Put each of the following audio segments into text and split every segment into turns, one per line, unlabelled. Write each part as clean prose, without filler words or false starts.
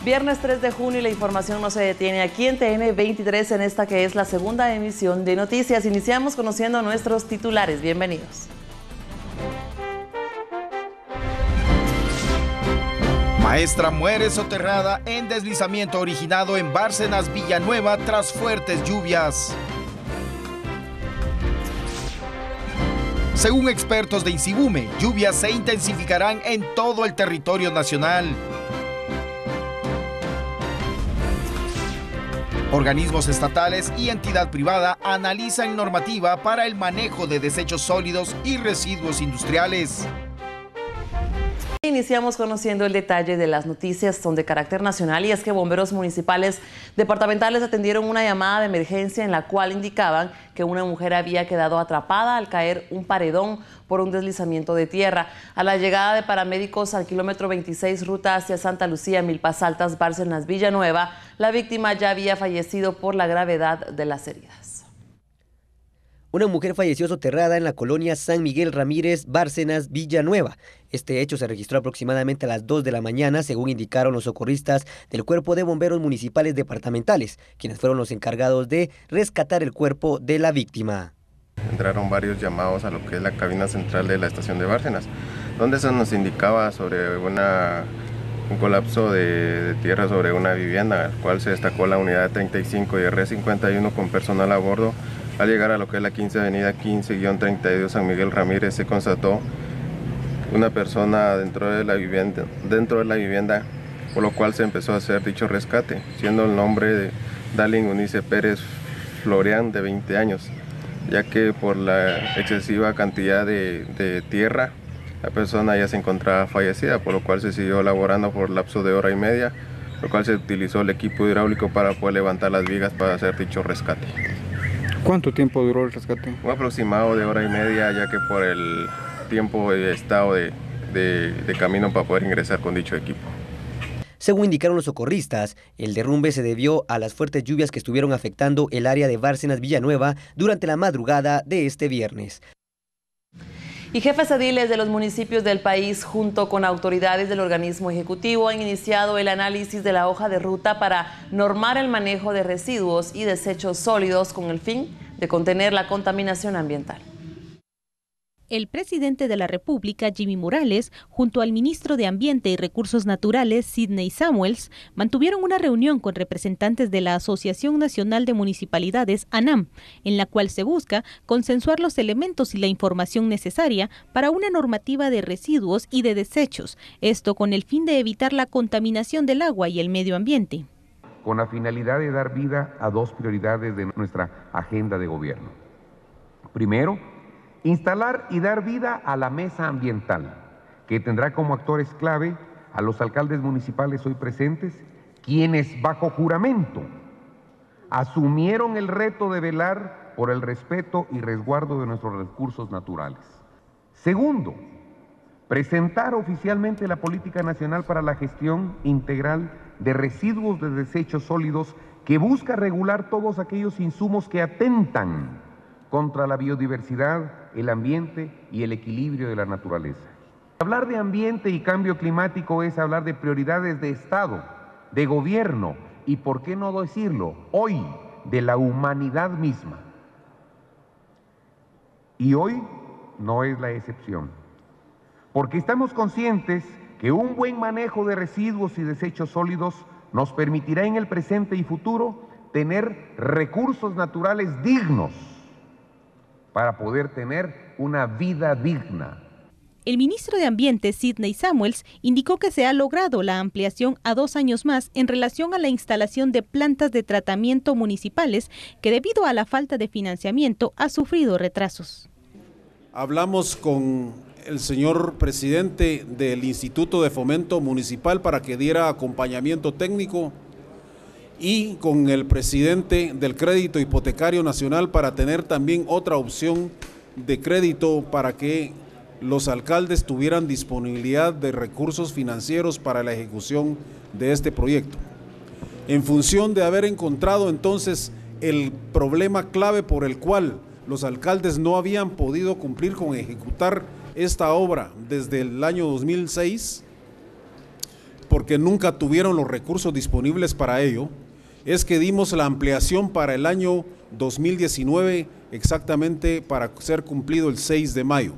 Viernes 3 de junio y la información no se detiene aquí en TN23 en esta que es la segunda emisión de noticias. Iniciamos conociendo a nuestros titulares. Bienvenidos.
Maestra muere soterrada en deslizamiento originado en Bárcenas, Villanueva, tras fuertes lluvias. Según expertos de INSIBUME, lluvias se intensificarán en todo el territorio nacional. Organismos estatales y entidad privada analizan normativa para el manejo de desechos sólidos y residuos industriales.
Iniciamos conociendo el detalle de las noticias, son de carácter nacional, y es que bomberos municipales departamentales atendieron una llamada de emergencia en la cual indicaban que una mujer había quedado atrapada al caer un paredón por un deslizamiento de tierra. A la llegada de paramédicos al kilómetro 26, ruta hacia Santa Lucía, Milpas Altas, Bárcenas, Villanueva, la víctima ya había fallecido por la gravedad de las heridas.
Una mujer falleció soterrada en la colonia San Miguel Ramírez, Bárcenas, Villanueva. Este hecho se registró aproximadamente a las 2 de la mañana, según indicaron los socorristas del Cuerpo de Bomberos Municipales Departamentales, quienes fueron los encargados de rescatar el cuerpo de la víctima.
Entraron varios llamados a lo que es la cabina central de la estación de Bárcenas, donde se nos indicaba sobre un colapso de tierra sobre una vivienda, al cual se destacó la unidad 35 y R51 con personal a bordo. Al llegar a lo que es la 15 avenida 15-32 San Miguel Ramírez, se constató una persona dentro de la vivienda, por lo cual se empezó a hacer dicho rescate, siendo el nombre de Dalin Unice Pérez Florian, de 20 años, ya que por la excesiva cantidad de tierra, la persona ya se encontraba fallecida, por lo cual se siguió elaborando por lapso de hora y media, lo cual se utilizó el equipo hidráulico para poder levantar las vigas para hacer dicho rescate.
¿Cuánto tiempo duró el rescate?
Un aproximado de hora y media, ya que por el tiempo y estado de camino para poder ingresar con dicho equipo.
Según indicaron los socorristas, el derrumbe se debió a las fuertes lluvias que estuvieron afectando el área de Bárcenas, Villanueva durante la madrugada de este viernes.
Y jefes ediles de los municipios del país, junto con autoridades del organismo ejecutivo, han iniciado el análisis de la hoja de ruta para normar el manejo de residuos y desechos sólidos con el fin de contener la contaminación ambiental.
El presidente de la República, Jimmy Morales, junto al ministro de Ambiente y Recursos Naturales, Sidney Samuels, mantuvieron una reunión con representantes de la Asociación Nacional de Municipalidades, ANAM, en la cual se busca consensuar los elementos y la información necesaria para una normativa de residuos y de desechos, esto con el fin de evitar la contaminación del agua y el medio ambiente.
Con la finalidad de dar vida a dos prioridades de nuestra agenda de gobierno. Primero, instalar y dar vida a la mesa ambiental, que tendrá como actores clave a los alcaldes municipales hoy presentes, quienes bajo juramento asumieron el reto de velar por el respeto y resguardo de nuestros recursos naturales. Segundo, presentar oficialmente la Política Nacional para la Gestión Integral de Residuos de Desechos Sólidos, que busca regular todos aquellos insumos que atentan contra la biodiversidad, el ambiente y el equilibrio de la naturaleza. Hablar de ambiente y cambio climático es hablar de prioridades de Estado, de gobierno y, por qué no decirlo, hoy, de la humanidad misma. Y hoy no es la excepción, porque estamos conscientes que un buen manejo de residuos y desechos sólidos nos permitirá en el presente y futuro tener recursos naturales dignos para poder tener una vida digna.
El ministro de Ambiente, Sidney Samuels, indicó que se ha logrado la ampliación a 2 años más en relación a la instalación de plantas de tratamiento municipales que, debido a la falta de financiamiento, ha sufrido retrasos.
Hablamos con el señor presidente del Instituto de Fomento Municipal para que diera acompañamiento técnico y con el presidente del Crédito Hipotecario Nacional para tener también otra opción de crédito para que los alcaldes tuvieran disponibilidad de recursos financieros para la ejecución de este proyecto. En función de haber encontrado entonces el problema clave por el cual los alcaldes no habían podido cumplir con ejecutar esta obra desde el año 2006, porque nunca tuvieron los recursos disponibles para ello, es que dimos la ampliación para el año 2019, exactamente para ser cumplido el 6 de mayo.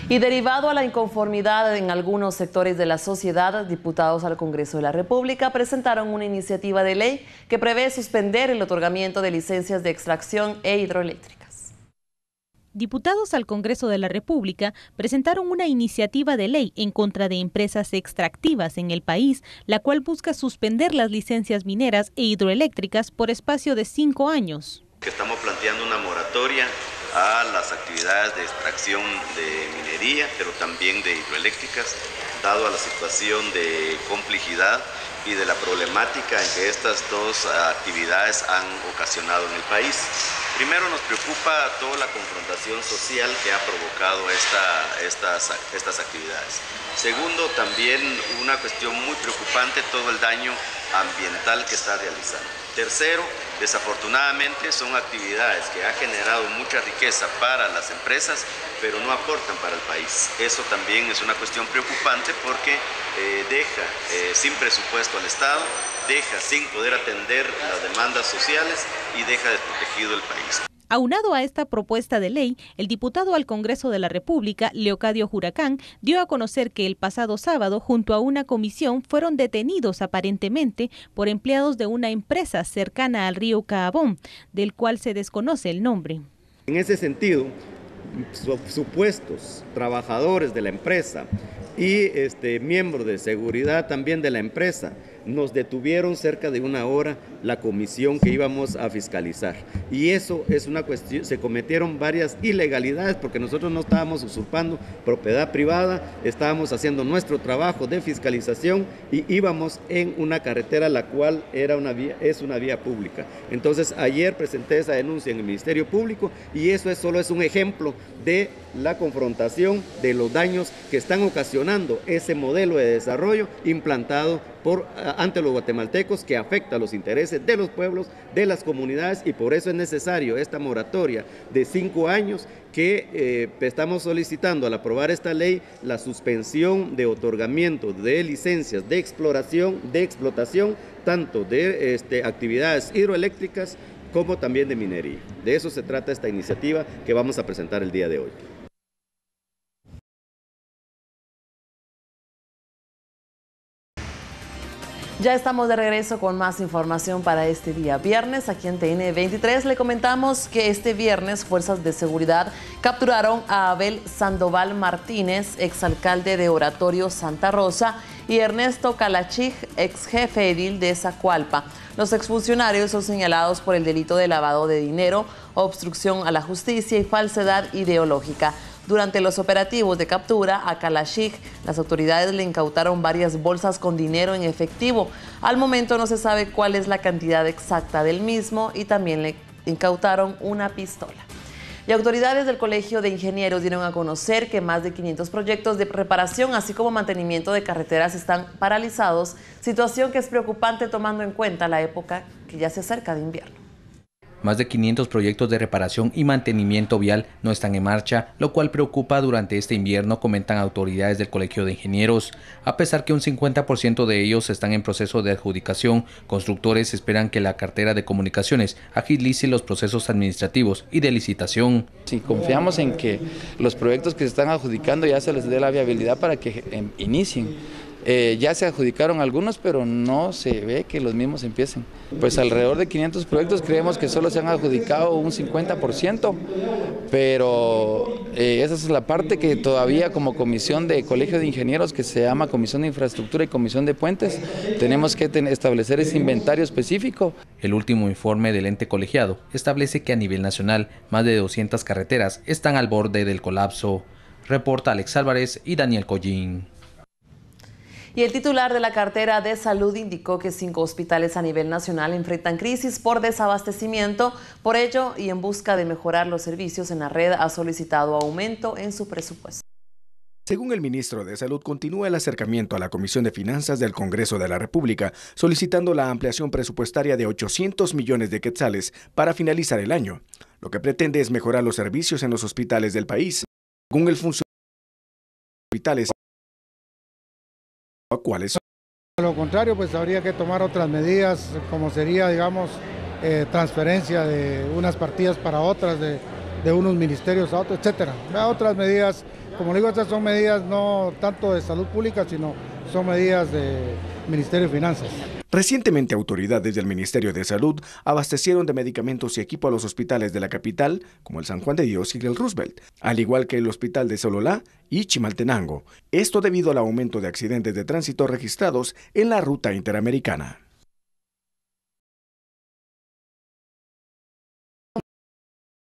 Y derivado a la inconformidad en algunos sectores de la sociedad, diputados al Congreso de la República presentaron una iniciativa de ley que prevé suspender el otorgamiento de licencias de extracción e hidroeléctricas.
Diputados al Congreso de la República presentaron una iniciativa de ley en contra de empresas extractivas en el país, la cual busca suspender las licencias mineras e hidroeléctricas por espacio de 5 años.
Estamos planteando una moratoria a las actividades de extracción de minería, pero también de hidroeléctricas, dado a la situación de complejidad y de la problemática en que estas dos actividades han ocasionado en el país. Primero, nos preocupa toda la confrontación social que ha provocado estas actividades. Segundo, también una cuestión muy preocupante, todo el daño ambiental que está realizando. Tercero, desafortunadamente son actividades que han generado mucha riqueza para las empresas, pero no aportan para el país. Eso también es una cuestión preocupante porque deja sin presupuesto al Estado, deja sin poder atender las demandas sociales y deja desprotegido el país.
Aunado a esta propuesta de ley, el diputado al Congreso de la República, Leocadio Huracán, dio a conocer que el pasado sábado, junto a una comisión, fueron detenidos aparentemente por empleados de una empresa cercana al río Caabón, del cual se desconoce el nombre.
En ese sentido, supuestos trabajadores de la empresa y miembros de seguridad también de la empresa nos detuvieron cerca de 1 hora la comisión que íbamos a fiscalizar. Y eso es una cuestión, se cometieron varias ilegalidades porque nosotros no estábamos usurpando propiedad privada, estábamos haciendo nuestro trabajo de fiscalización y íbamos en una carretera la cual es una vía pública. Entonces ayer presenté esa denuncia en el Ministerio Público y eso solo es un ejemplo de la confrontación, de los daños que están ocasionando ese modelo de desarrollo implantado ante los guatemaltecos, que afecta a los intereses de los pueblos, de las comunidades, y por eso es necesario esta moratoria de 5 años que estamos solicitando al aprobar esta ley, la suspensión de otorgamiento de licencias de exploración, de explotación, tanto de actividades hidroeléctricas como también de minería. De eso se trata esta iniciativa que vamos a presentar el día de hoy.
Ya estamos de regreso con más información para este día viernes. Aquí en TN 23 le comentamos que este viernes fuerzas de seguridad capturaron a Abel Sandoval Martínez, exalcalde de Oratorio Santa Rosa, y Ernesto Calachig, ex jefe edil de Zacualpa. Los exfuncionarios son señalados por el delito de lavado de dinero, obstrucción a la justicia y falsedad ideológica. Durante los operativos de captura a Calachig, las autoridades le incautaron varias bolsas con dinero en efectivo. Al momento no se sabe cuál es la cantidad exacta del mismo y también le incautaron una pistola. Y autoridades del Colegio de Ingenieros dieron a conocer que más de 500 proyectos de reparación, así como mantenimiento de carreteras, están paralizados, situación que es preocupante tomando en cuenta la época que ya se acerca de invierno.
Más de 500 proyectos de reparación y mantenimiento vial no están en marcha, lo cual preocupa durante este invierno, comentan autoridades del Colegio de Ingenieros. A pesar que un 50% de ellos están en proceso de adjudicación, constructores esperan que la cartera de comunicaciones agilice los procesos administrativos y de licitación.
Sí, confiamos en que los proyectos que se están adjudicando ya se les dé la viabilidad para que inicien. Ya se adjudicaron algunos, pero no se ve que los mismos empiecen. Pues alrededor de 500 proyectos creemos que solo se han adjudicado un 50%, pero esa es la parte que todavía como comisión de Colegio de Ingenieros, que se llama Comisión de Infraestructura y Comisión de Puentes, tenemos que establecer ese inventario específico.
El último informe del ente colegiado establece que a nivel nacional más de 200 carreteras están al borde del colapso. Reporta Alex Álvarez y Daniel Collín.
Y el titular de la cartera de salud indicó que 5 hospitales a nivel nacional enfrentan crisis por desabastecimiento. Por ello, y en busca de mejorar los servicios en la red, ha solicitado aumento en su presupuesto.
Según el ministro de Salud, continúa el acercamiento a la Comisión de Finanzas del Congreso de la República, solicitando la ampliación presupuestaria de 800 millones de quetzales para finalizar el año. Lo que pretende es mejorar los servicios en los hospitales del país. Según el funcionario de los hospitales, ¿Cuáles son?
A lo contrario, pues habría que tomar otras medidas, como sería, digamos, transferencia de unas partidas para otras, de unos ministerios a otros, etcétera. Otras medidas, como digo, estas son medidas no tanto de salud pública, sino son medidas de Ministerio de Finanzas.
Recientemente, autoridades del Ministerio de Salud abastecieron de medicamentos y equipo a los hospitales de la capital, como el San Juan de Dios y el Roosevelt, al igual que el Hospital de Sololá y Chimaltenango. Esto debido al aumento de accidentes de tránsito registrados en la ruta interamericana.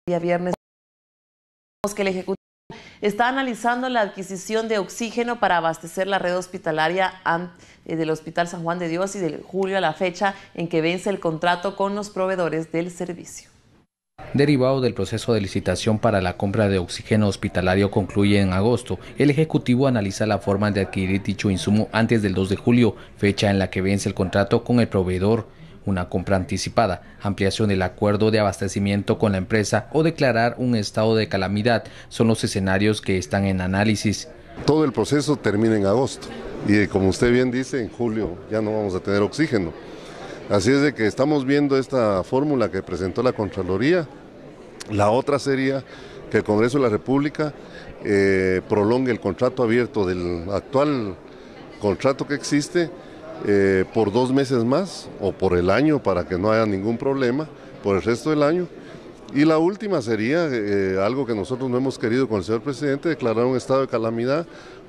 Día viernes que el Ejecutivo está analizando la adquisición de oxígeno para abastecer la red hospitalaria del Hospital San Juan de Dios y de julio a la fecha en que vence el contrato con los proveedores del servicio.
Derivado del proceso de licitación para la compra de oxígeno hospitalario concluye en agosto, el Ejecutivo analiza la forma de adquirir dicho insumo antes del 2 de julio, fecha en la que vence el contrato con el proveedor. Una compra anticipada, ampliación del acuerdo de abastecimiento con la empresa o declarar un estado de calamidad son los escenarios que están en análisis.
Todo el proceso termina en agosto y como usted bien dice, en julio ya no vamos a tener oxígeno. Así es de que estamos viendo esta fórmula que presentó la Contraloría. La otra sería que el Congreso de la República prolongue el contrato abierto del actual contrato que existe por 2 meses más o por el año para que no haya ningún problema por el resto del año. Y la última sería algo que nosotros no hemos querido con el señor presidente, declarar un estado de calamidad,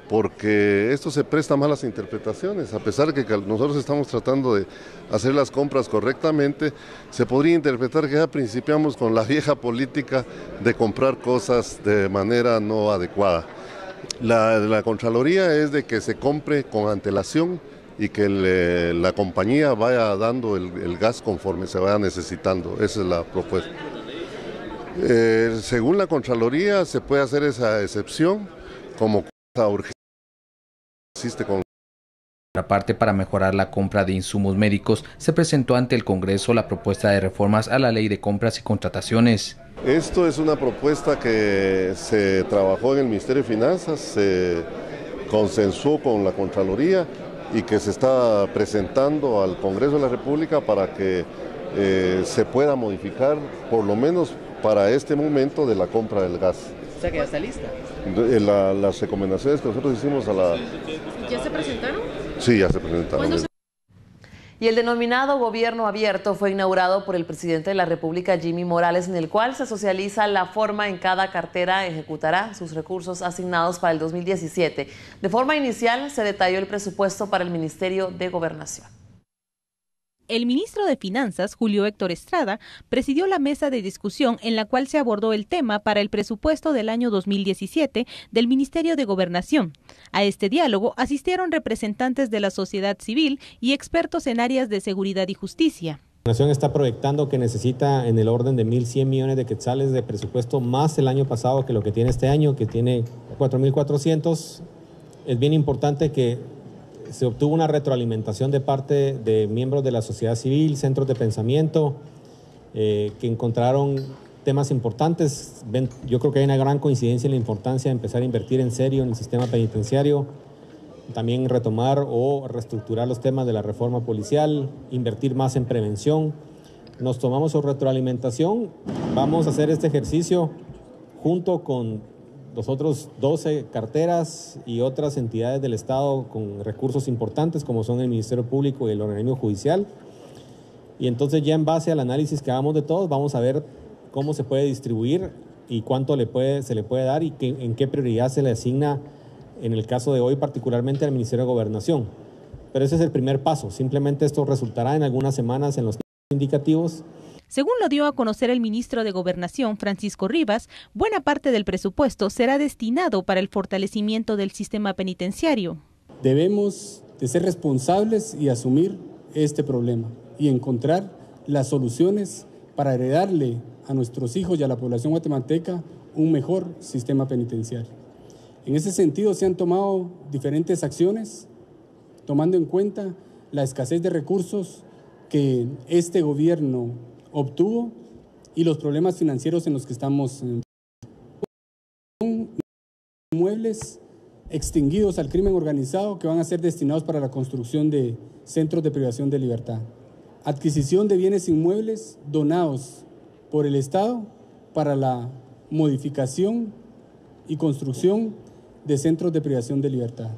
porque esto se presta a malas interpretaciones. A pesar de que nosotros estamos tratando de hacer las compras correctamente, se podría interpretar que ya principiamos con la vieja política de comprar cosas de manera no adecuada. La Contraloría es de que se compre con antelación y que la compañía vaya dando el gas conforme se vaya necesitando. Esa es la propuesta. Según la Contraloría se puede hacer esa excepción como cosa urgente. Existe con
Por otra parte, para mejorar la compra de insumos médicos, se presentó ante el Congreso la propuesta de reformas a la Ley de Compras y Contrataciones.
Esto es una propuesta que se trabajó en el Ministerio de Finanzas, se consensuó con la Contraloría y que se está presentando al Congreso de la República para que se pueda modificar, por lo menos para este momento, de la compra del gas.
O sea que ya está lista.
Las recomendaciones que nosotros hicimos a la...
¿Ya se presentaron?
Sí, ya se presentaron.
Y el denominado Gobierno Abierto fue inaugurado por el presidente de la República, Jimmy Morales, en el cual se socializa la forma en cada cartera ejecutará sus recursos asignados para el 2017. De forma inicial se detalló el presupuesto para el Ministerio de Gobernación.
El ministro de Finanzas, Julio Héctor Estrada, presidió la mesa de discusión en la cual se abordó el tema para el presupuesto del año 2017 del Ministerio de Gobernación. A este diálogo asistieron representantes de la sociedad civil y expertos en áreas de seguridad y justicia.
La Nación está proyectando que necesita en el orden de 1.100 millones de quetzales de presupuesto más el año pasado que lo que tiene este año, que tiene 4.400. Es bien importante que se obtuvo una retroalimentación de parte de miembros de la sociedad civil, centros de pensamiento, que encontraron temas importantes. Yo creo que hay una gran coincidencia en la importancia de empezar a invertir en serio en el sistema penitenciario, también retomar o reestructurar los temas de la reforma policial, invertir más en prevención. Nos tomamos su retroalimentación, vamos a hacer este ejercicio junto con los otros 12 carteras y otras entidades del Estado con recursos importantes como son el Ministerio Público y el organismo judicial. Y entonces ya en base al análisis que hagamos de todos vamos a ver cómo se puede distribuir y cuánto se le puede dar y en qué prioridad se le asigna en el caso de hoy particularmente al Ministerio de Gobernación. Pero ese es el primer paso, simplemente esto resultará en algunas semanas en los indicativos.
Según lo dio a conocer el ministro de Gobernación, Francisco Rivas, buena parte del presupuesto será destinado para el fortalecimiento del sistema penitenciario.
Debemos de ser responsables y asumir este problema y encontrar las soluciones para heredarle a nuestros hijos y a la población guatemalteca un mejor sistema penitenciario. En ese sentido se han tomado diferentes acciones, tomando en cuenta la escasez de recursos que este gobierno obtuvo y los problemas financieros en los que estamos. Son muebles extinguidos al crimen organizado que van a ser destinados para la construcción de centros de privación de libertad. Adquisición de bienes inmuebles donados por el Estado para la modificación y construcción de centros de privación de libertad.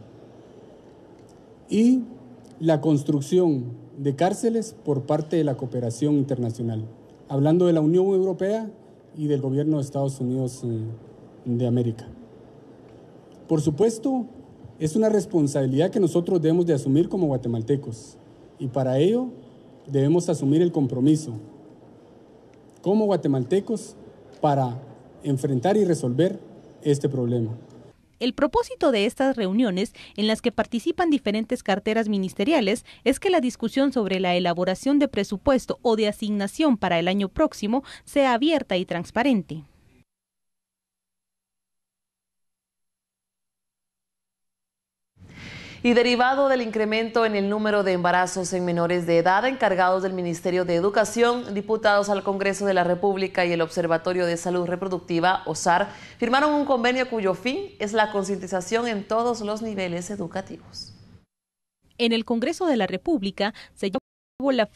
Y la construcción de cárceles por parte de la cooperación internacional, hablando de la Unión Europea y del gobierno de Estados Unidos de América. Por supuesto, es una responsabilidad que nosotros debemos de asumir como guatemaltecos y para ello debemos asumir el compromiso como guatemaltecos para enfrentar y resolver este problema.
El propósito de estas reuniones, en las que participan diferentes carteras ministeriales, es que la discusión sobre la elaboración de presupuesto o de asignación para el año próximo sea abierta y transparente.
Y derivado del incremento en el número de embarazos en menores de edad encargados del Ministerio de Educación, diputados al Congreso de la República y el Observatorio de Salud Reproductiva, OSAR, firmaron un convenio cuyo fin es la concientización en todos los niveles educativos.
En el Congreso de la República se llevó la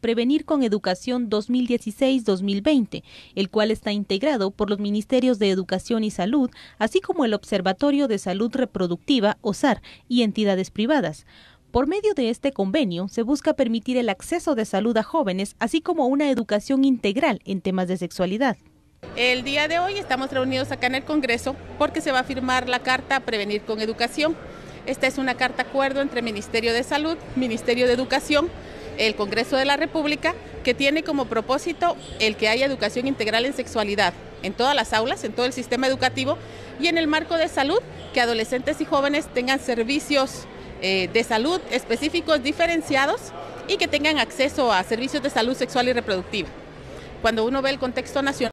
Prevenir con Educación 2016-2020, el cual está integrado por los Ministerios de Educación y Salud, así como el Observatorio de Salud Reproductiva, OSAR, y entidades privadas. Por medio de este convenio, se busca permitir el acceso de salud a jóvenes, así como una educación integral en temas de sexualidad.
El día de hoy estamos reunidos acá en el Congreso porque se va a firmar la Carta Prevenir con Educación. Esta es una carta acuerdo entre Ministerio de Salud, Ministerio de Educación, el Congreso de la República, que tiene como propósito el que haya educación integral en sexualidad en todas las aulas, en todo el sistema educativo, y en el marco de salud, que adolescentes y jóvenes tengan servicios de salud específicos diferenciados y que tengan acceso a servicios de salud sexual y reproductiva. Cuando uno ve el contexto nacional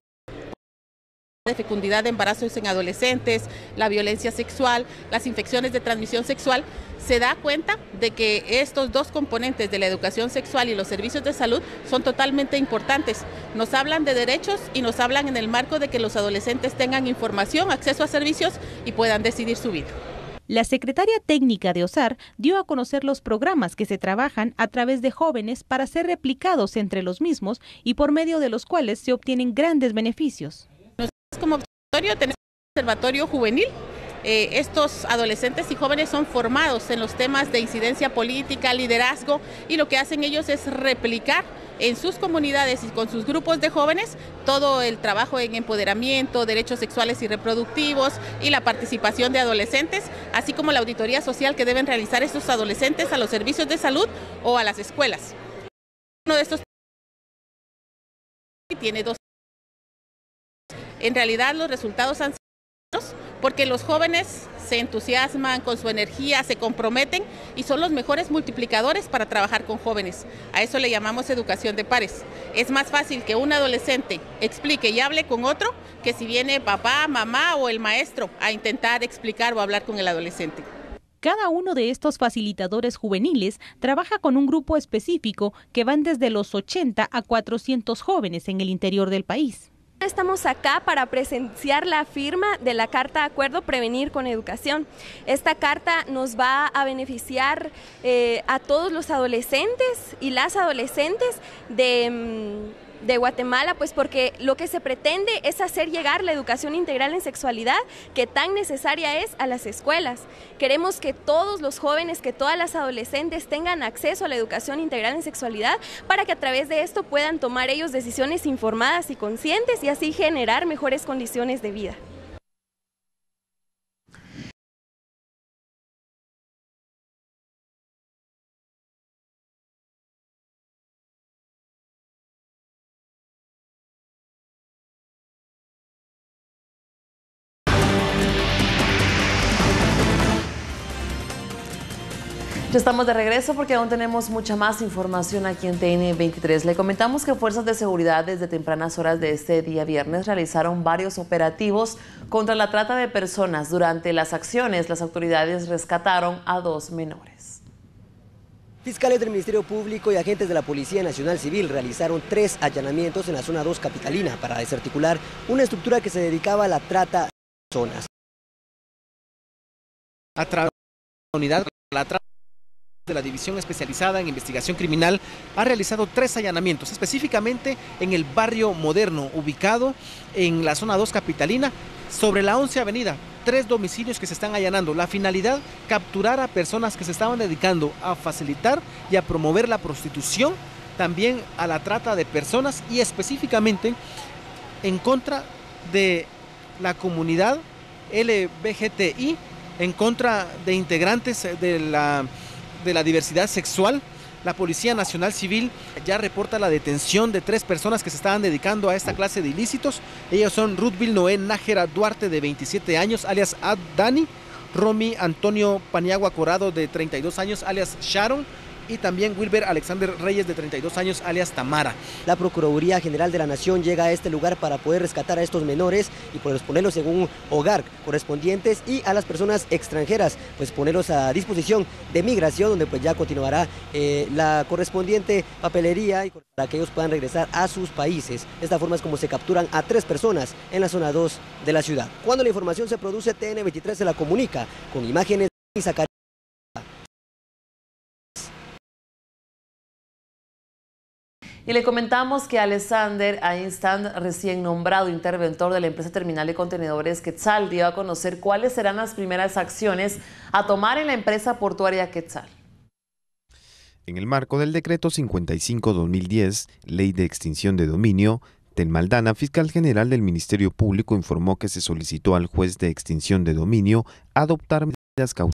de fecundidad de embarazos en adolescentes, la violencia sexual, las infecciones de transmisión sexual, se da cuenta de que estos dos componentes de la educación sexual y los servicios de salud son totalmente importantes. Nos hablan de derechos y nos hablan en el marco de que los adolescentes tengan información, acceso a servicios y puedan decidir su vida.
La secretaria técnica de OSAR dio a conocer los programas que se trabajan a través de jóvenes para ser replicados entre los mismos y por medio de los cuales se obtienen grandes beneficios.
Como observatorio tenemos un observatorio juvenil. Estos adolescentes y jóvenes son formados en los temas de incidencia política, liderazgo, y lo que hacen ellos es replicar en sus comunidades y con sus grupos de jóvenes todo el trabajo en empoderamiento, derechos sexuales y reproductivos y la participación de adolescentes, así como la auditoría social que deben realizar estos adolescentes a los servicios de salud o a las escuelas. Uno de estos tiene 2. En realidad los resultados han sido buenos porque los jóvenes se entusiasman con su energía, se comprometen y son los mejores multiplicadores para trabajar con jóvenes. A eso le llamamos educación de pares. Es más fácil que un adolescente explique y hable con otro que si viene papá, mamá o el maestro a intentar explicar o hablar con el adolescente.
Cada uno de estos facilitadores juveniles trabaja con un grupo específico que van desde los 80 a 400 jóvenes en el interior del país.
Estamos acá para presenciar la firma de la Carta de Acuerdo Prevenir con Educación. Esta carta nos va a beneficiar a todos los adolescentes y las adolescentes de Guatemala, pues porque lo que se pretende es hacer llegar la educación integral en sexualidad que tan necesaria es a las escuelas. Queremos que todos los jóvenes, que todas las adolescentes tengan acceso a la educación integral en sexualidad para que a través de esto puedan tomar ellos decisiones informadas y conscientes y así generar mejores condiciones de vida.
Ya estamos de regreso porque aún tenemos mucha más información aquí en TN23. Le comentamos que fuerzas de seguridad desde tempranas horas de este día viernes realizaron varios operativos contra la trata de personas. Durante las acciones, las autoridades rescataron a 2 menores.
Fiscales del Ministerio Público y agentes de la Policía Nacional Civil realizaron 3 allanamientos en la zona 2 capitalina para desarticular una estructura que se dedicaba a la trata de personas.
A través de la unidad de la División Especializada en Investigación Criminal ha realizado 3 allanamientos, específicamente en el barrio Moderno, ubicado en la zona 2 capitalina, sobre la 11 Avenida. 3 domicilios que se están allanando. La finalidad, capturar a personas que se estaban dedicando a facilitar y a promover la prostitución, también a la trata de personas y específicamente en contra de la comunidad LGBTI, en contra de integrantes de la diversidad sexual. La Policía Nacional Civil ya reporta la detención de 3 personas que se estaban dedicando a esta clase de ilícitos. Ellos son Ruthville Noé Nájera Duarte, de 27 años, alias Ad Dani, Romy Antonio Paniagua Corado, de 32 años, alias Sharon, y también Wilber Alexander Reyes, de 32 años, alias Tamara.
La Procuraduría General de la Nación llega a este lugar para poder rescatar a estos menores y ponerlos en un hogar correspondientes, y a las personas extranjeras, pues ponerlos a disposición de migración, donde pues ya continuará la correspondiente papelería para que ellos puedan regresar a sus países. De esta forma es como se capturan a 3 personas en la zona 2 de la ciudad. Cuando la información se produce, TN23 se la comunica con imágenes y sacar.
Y le comentamos que Alexander Einstein, recién nombrado interventor de la empresa terminal de contenedores Quetzal, dio a conocer cuáles serán las primeras acciones a tomar en la empresa portuaria Quetzal.
En el marco del decreto 55/2010, Ley de Extinción de Dominio, Tel Maldana, fiscal general del Ministerio Público, informó que se solicitó al juez de extinción de dominio adoptar medidas cautelares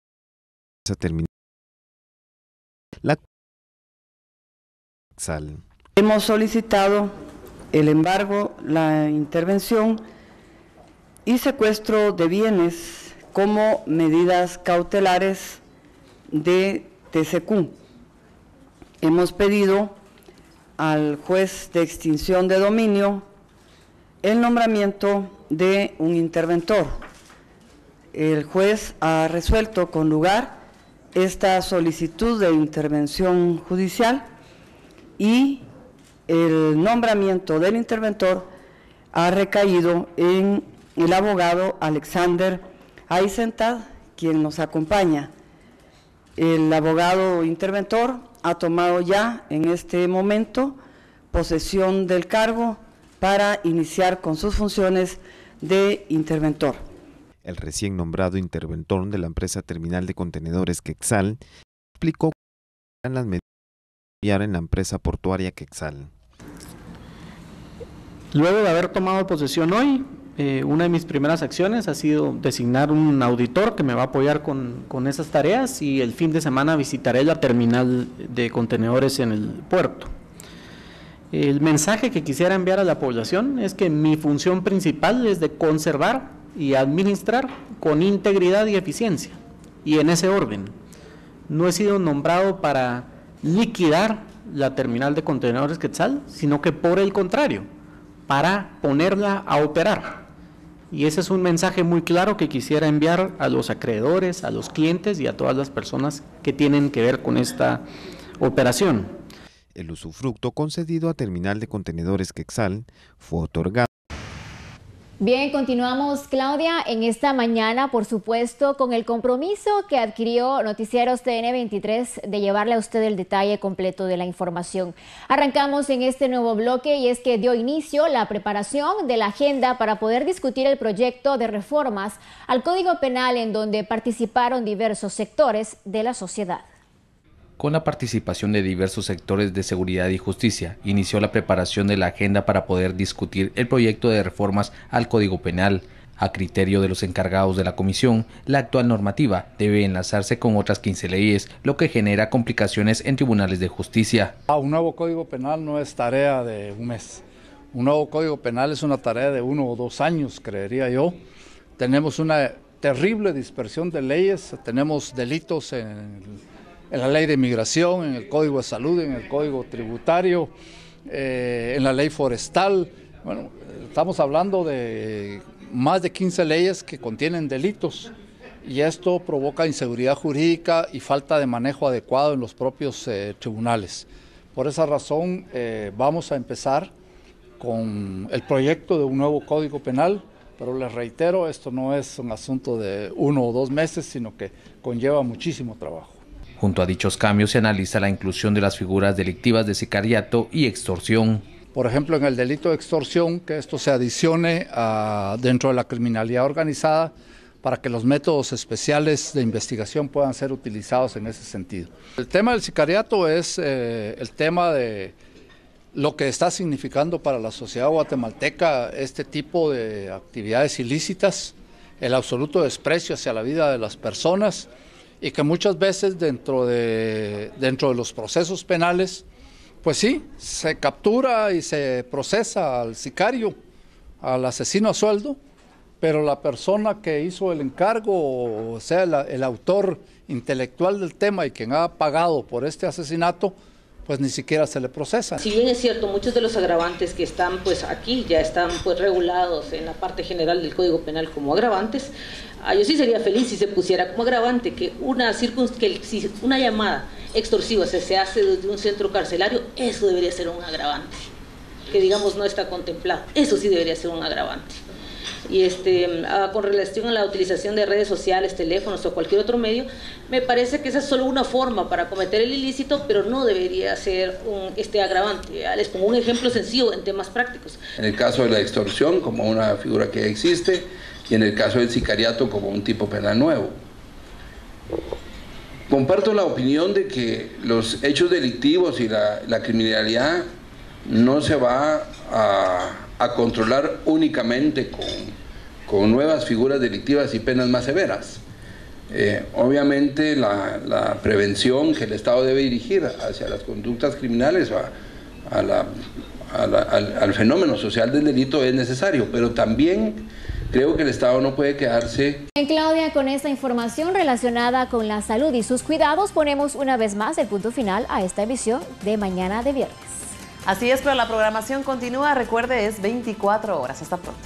a terminar la Quetzal.
Hemos solicitado el embargo, la intervención y secuestro de bienes como medidas cautelares de TCQ. Hemos pedido al juez de extinción de dominio el nombramiento de un interventor. El juez ha resuelto con lugar esta solicitud de intervención judicial y el nombramiento del interventor ha recaído en el abogado Alexander Eisenthal, quien nos acompaña. El abogado interventor ha tomado ya en este momento posesión del cargo para iniciar con sus funciones de interventor.
El recién nombrado interventor de la empresa terminal de contenedores Quetzal explicó que eran las medidas en la empresa portuaria Quetzal.
Luego de haber tomado posesión hoy, una de mis primeras acciones ha sido designar un auditor que me va a apoyar con esas tareas, y el fin de semana visitaré la terminal de contenedores en el puerto. El mensaje que quisiera enviar a la población es que mi función principal es de conservar y administrar con integridad y eficiencia, y en ese orden. No he sido nombrado para liquidar la terminal de contenedores Quetzal, sino que por el contrario, para ponerla a operar. Y ese es un mensaje muy claro que quisiera enviar a los acreedores, a los clientes y a todas las personas que tienen que ver con esta operación.
El usufructo concedido a terminal de contenedores Quetzal fue otorgado.
Bien, continuamos, Claudia, en esta mañana, por supuesto, con el compromiso que adquirió Noticieros TN23 de llevarle a usted el detalle completo de la información. Arrancamos en este nuevo bloque, y es que dio inicio la preparación de la agenda para poder discutir el proyecto de reformas al Código Penal, en donde participaron diversos sectores de la sociedad.
Con la participación de diversos sectores de seguridad y justicia, inició la preparación de la agenda para poder discutir el proyecto de reformas al Código Penal. A criterio de los encargados de la comisión, la actual normativa debe enlazarse con otras 15 leyes, lo que genera complicaciones en tribunales de justicia.
Un nuevo Código Penal no es tarea de un mes. Un nuevo Código Penal es una tarea de 1 o 2 años, creería yo. Tenemos una terrible dispersión de leyes, tenemos delitos en la ley de migración, en el Código de Salud, en el Código Tributario, en la ley forestal. Bueno, estamos hablando de más de 15 leyes que contienen delitos, y esto provoca inseguridad jurídica y falta de manejo adecuado en los propios tribunales. Por esa razón vamos a empezar con el proyecto de un nuevo Código Penal Pero les reitero, esto no es un asunto de 1 o 2 meses, sino que conlleva muchísimo trabajo.
Junto a dichos cambios se analiza la inclusión de las figuras delictivas de sicariato y extorsión.
Por ejemplo, en el delito de extorsión, que esto se adicione dentro de la criminalidad organizada para que los métodos especiales de investigación puedan ser utilizados en ese sentido. El tema del sicariato es el tema de lo que está significando para la sociedad guatemalteca este tipo de actividades ilícitas, el absoluto desprecio hacia la vida de las personas y que muchas veces dentro de los procesos penales, pues sí, se captura y se procesa al sicario, al asesino a sueldo, pero la persona que hizo el encargo, o sea, el autor intelectual del tema y quien ha pagado por este asesinato, pues ni siquiera se le procesa.
Si bien es cierto, muchos de los agravantes que están pues aquí ya están pues regulados en la parte general del Código Penal como agravantes, yo sí sería feliz si se pusiera como agravante que si una llamada extorsiva se hace desde un centro carcelario, eso debería ser un agravante, que digamos no está contemplado, eso sí debería ser un agravante. Y con relación a la utilización de redes sociales, teléfonos o cualquier otro medio, me parece que esa es solo una forma para cometer el ilícito, pero no debería ser un agravante. Les pongo un ejemplo sencillo en temas prácticos.
En el caso de la extorsión, como una figura que existe, y en el caso del sicariato, como un tipo penal nuevo. Comparto la opinión de que los hechos delictivos y la criminalidad no se va a controlar únicamente con nuevas figuras delictivas y penas más severas. Obviamente la prevención que el Estado debe dirigir hacia las conductas criminales al fenómeno social del delito es necesario, pero también creo que el Estado no puede quedarse.
Bien, Claudia, con esta información relacionada con la salud y sus cuidados, ponemos una vez más el punto final a esta emisión de Mañana de Viernes.
Así es, pero la programación continúa. Recuerde, es 24 horas. Hasta pronto.